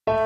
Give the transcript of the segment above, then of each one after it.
窗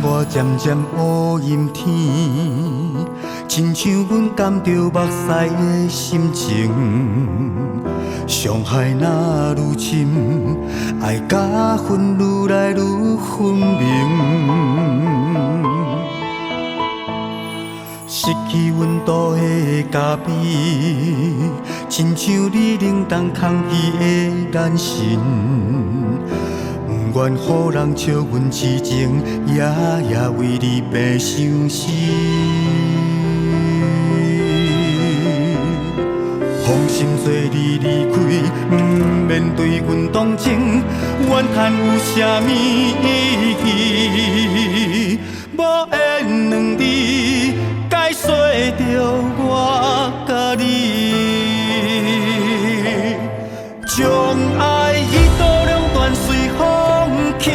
外渐渐乌阴天，亲像阮感着目屎的心情。伤害若愈深，爱甲恨愈来愈分明。失去温度的咖啡，亲像你冷冻空气的眼神。不愿予人笑阮痴情，夜夜为你白伤心。放心做你离开，不免对阮动情，怨叹有啥物意义？无缘两字，解说着我甲你，将爱一刀两断随风去，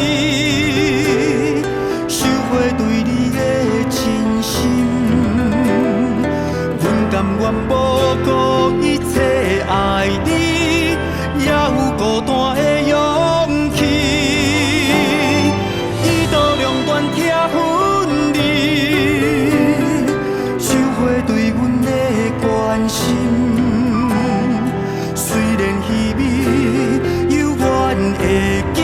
收回对你的真心。阮甘愿无顾一切爱你，也有孤单的勇气。一刀两断拆分离，收回对阮的关心。虽然稀微，犹原会记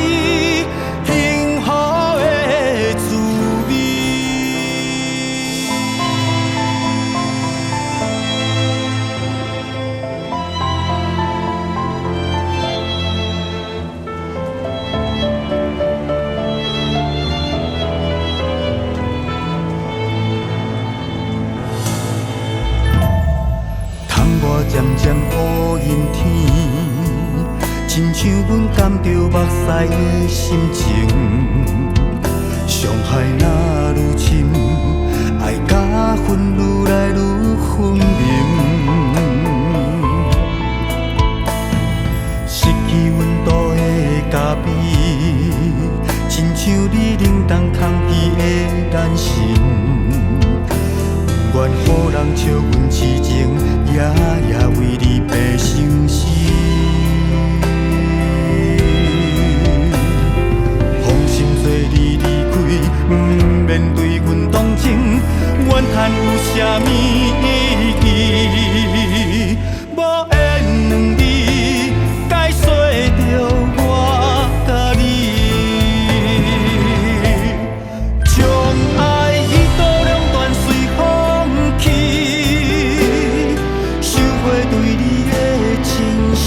幸福的滋味。窗外渐渐乌阴天，亲像阮感着目屎的心情。伤害若愈深，爱甲恨愈来愈分明。失去温度的咖啡，亲像你冷冻空气的眼神。不愿予人笑阮痴情，夜夜为你白伤心。放心做你离开，不免对阮动情，怨叹有啥物意义？无缘两字，解说着我甲你，将爱一刀两断随风去，收回对你的真心。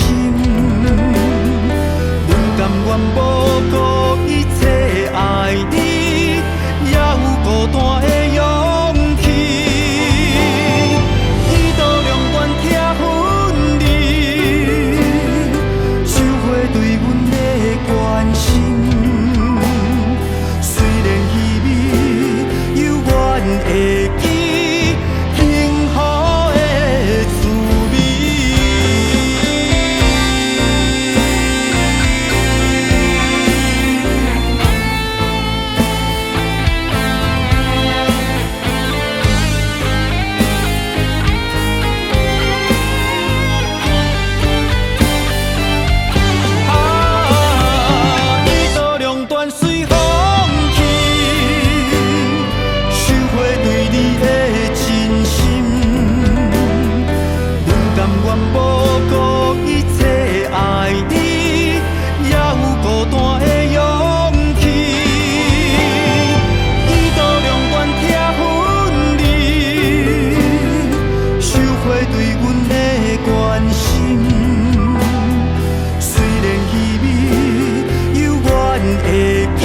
阮甘愿无顾一切爱你，也有孤单的勇气。一刀两断拆分离，收回对阮的关心。虽然稀微，犹原会记幸福的滋味。一刀两断随风去，收回对你的真心。阮甘愿无顾一切爱你，也有孤单的勇气。一刀两断拆分离，收回对阮的关心。虽然稀微，犹原会记